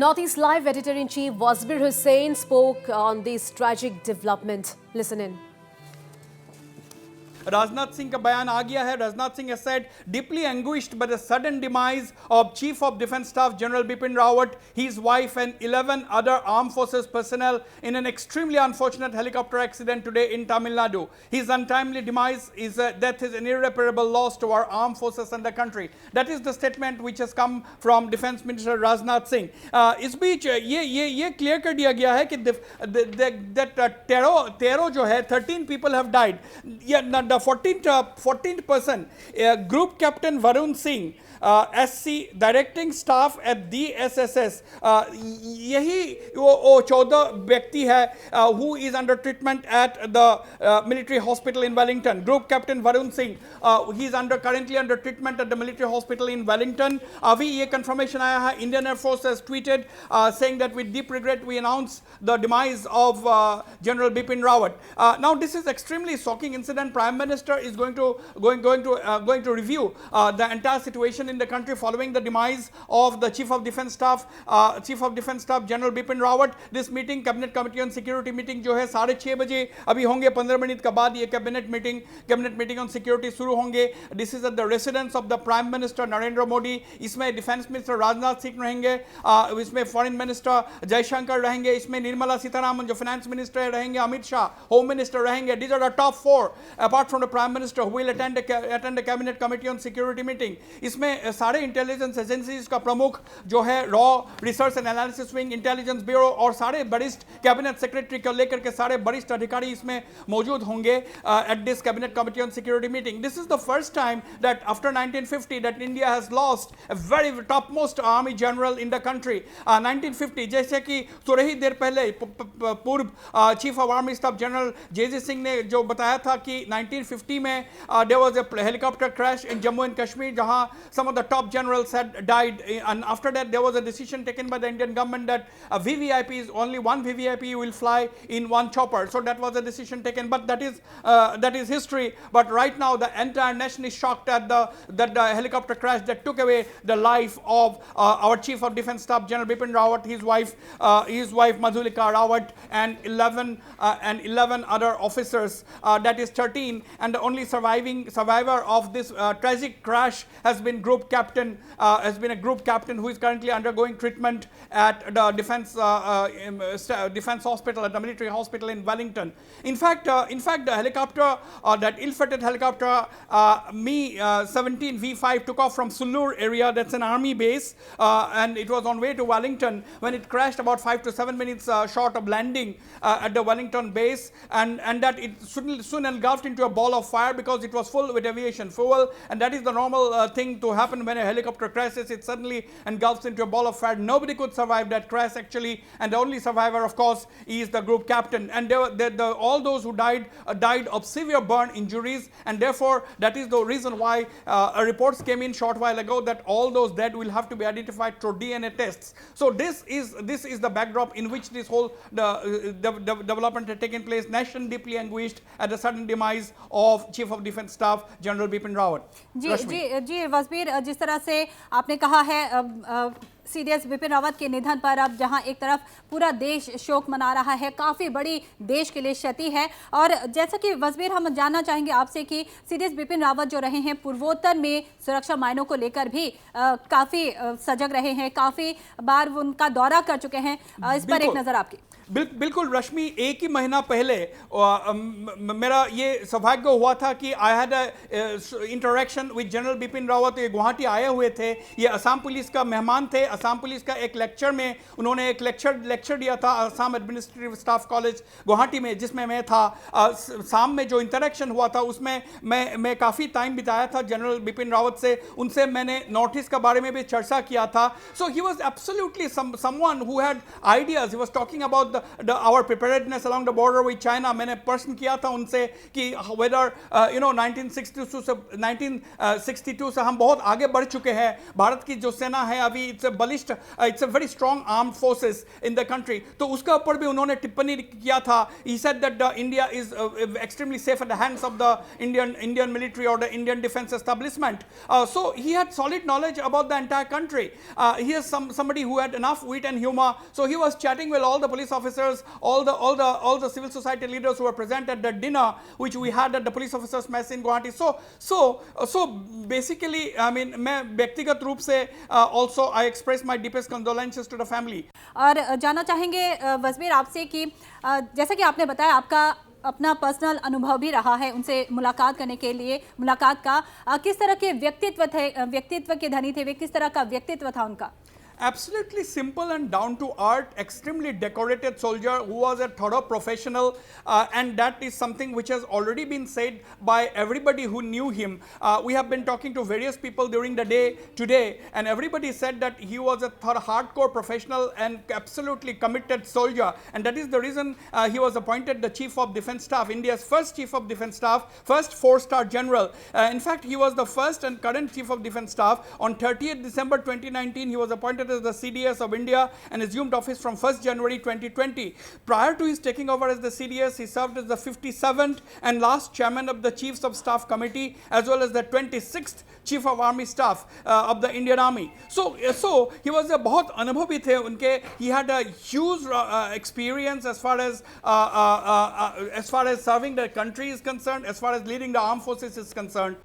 Northeast Live editor-in-chief Wasbir Hussain spoke on this tragic development. Listen in. Rajnath Singh का बयान आ गया है. Rajnath Singh has said deeply anguished by the sudden demise of Chief of Defence Staff General Bipin Rawat, his wife and 11 other armed forces personnel in an extremely unfortunate helicopter accident today in Tamil Nadu. His untimely demise is death is an irreparable loss to our armed forces and the country. That is the statement which has come from Defence Minister Rajnath Singh. इस बीच ये clear कर दिया गया है कि तेरह जो है 13 people have died. The 14th person, Group Captain Varun Singh, SC directing staff at DSSS, यही वो 14 व्यक्ति है who is under treatment at the military hospital in Wellington. Group Captain Varun Singh, he is currently under treatment at the military hospital in Wellington. अभी ये confirmation आया है. Indian Air Force has tweeted saying that with deep regret we announce the demise of General Bipin Rawat. Now this is extremely shocking incident. Prime Minister is going to review the entire situation in the country following the demise of the Chief of Defence Staff General Bipin Rawat. This meeting, Cabinet Committee on Security meeting जो है 6:30 बजे अभी होंगे. 15 minute के बाद ये cabinet meeting on security शुरू होंगे. This is at the residence of the Prime Minister Narendra Modi. इसमें Defence Minister Rajnath Singh रहेंगे, इसमें Foreign Minister जयशंकर रहेंगे, इसमें निर्मला सीतारामन जो Finance Minister रहेंगे, अमित शाह Home Minister रहेंगे. These are the top 4 apart from the Prime Minister who will attend the Cabinet Committee on Security meeting. इसमें सारे इंटेलिजेंस एजेंसीज का प्रमुख जो है raw research and analysis wing, intelligence bureau और सारे वरिष्ठ कैबिनेट सेक्रेटरी को लेकर के सारे वरिष्ठ अधिकारी इसमें मौजूद होंगे at this cabinet committee on security meeting. This is the first time that after 1950 that India has lost a very top most army general in the country. 1950 जैसे कि थोड़ी ही देर पहले पूर्व chief of army staff general J Singh ने जो बताया था कि 1950 में there was a helicopter crash in Jammu and Kashmir जहां some of the top generals had died, and after that there was a decision taken by the Indian government that VVIPs, only one VVIP will fly in one chopper. So that was a decision taken, but that is history. But right now the entire nation is shocked at the helicopter crash that took away the life of our Chief of Defence Staff General Bipin Rawat, his wife Madhulika Rawat, and 11 other officers. That is 13, and the only survivor of this tragic crash has been a group captain who is currently undergoing treatment at the defense hospital, at the military hospital in Wellington. In fact, the helicopter, that ill-fated helicopter Mi-17 V5 took off from Sullur area. That's an army base, and it was on way to Wellington when it crashed about 5 to 7 minutes short of landing at the Wellington base, and that it soon engulfed into a ball of fire because it was full with aviation fuel, and that is the normal thing to happen when a helicopter crashes. It suddenly engulfs into a ball of fire. Nobody could survive that crash actually, and the only survivor of course is the group captain, and all those who died of severe burn injuries, and therefore that is the reason why reports came in short while ago that all those dead will have to be identified through DNA tests. So this is the backdrop in which this whole development had taken place. Nation deeply anguished at the sudden demise of Chief of Defence Staff General Bipin Rawat. जी वसबीर, जिस तरह से आपने कहा है CDS Bipin Rawat के निधन पर अब जहां एक तरफ पूरा देश शोक मना रहा है, काफ़ी बड़ी देश के लिए क्षति है. और जैसा कि वसबीर हम जानना चाहेंगे आपसे कि सीडीएस बिपिन रावत जो रहे हैं पूर्वोत्तर में सुरक्षा मायनों को लेकर भी काफ़ी सजग रहे हैं, काफ़ी बार उनका दौरा कर चुके हैं. इस पर एक नज़र आपकी. बिल्कुल रश्मि, एक ही महीना पहले मेरा ये सौभाग्य हुआ था कि I had interaction with general Bipin Rawat. ये गुवाहाटी आए हुए थे, ये असम पुलिस का मेहमान थे. असम पुलिस का एक लेक्चर में उन्होंने एक लेक्चर दिया था Assam administrative staff college Guwahati में, जिसमें मैं था. शाम में जो इंटरेक्शन हुआ था उसमें मैं काफ़ी टाइम बिताया था जनरल बिपिन रावत से. उनसे मैंने नॉर्थ ईस्ट के बारे में भी चर्चा किया था. So he was absolutely someone who had ideas. He was talking about our preparedness along the border with China. मैंने प्रश्न किया था उनसे कि whether 1962 से हम बहुत आगे बढ़ चुके हैं. भारत की जो सेना है अभी इट्स बलिष्ठ, it's a very strong armed forces in the country. तो उसके ऊपर भी उन्होंने टिप्पणी किया था. He said that India is extremely safe at the hands of the Indian military or the Indian defense establishment. So he had solid knowledge about the entire country. He is somebody who had enough wit and humor. So he was chatting with all the police officers, all the civil society leaders who were present at the dinner which we had at the police officers mess in Guwahati. So basically, I mean, मैं व्यक्तिगत रूप से also I express my deepest condolences to the family. और जानना चाहेंगे वसबीर आपसे कि जैसा कि आपने बताया आपका अपना पर्सनल अनुभव भी रहा है उनसे मुलाकात करने के लिए, मुलाकात का किस तरह के व्यक्तित्व के धनी थे वे, किस तरह का व्यक्तित्व था उनका? Absolutely simple and down to earth, extremely decorated soldier who was a thorough professional, and that is something which has already been said by everybody who knew him. We have been talking to various people during the day today, and everybody said that he was a hardcore professional and absolutely committed soldier, and that is the reason he was appointed the Chief of Defence Staff, India's first Chief of Defence Staff, first 4-star general. In fact, he was the first and current Chief of Defence Staff. On 30th December 2019, he was appointed as the CDS of India and assumed office from 1st January 2020. Prior to his taking over as the CDS, he served as the 57th and last chairman of the Chiefs of Staff Committee, as well as the 26th Chief of Army Staff of the Indian Army. So he was a बहुत अनुभवी थे उनके. He had a huge experience as far as serving the country is concerned, as far as leading the armed forces is concerned.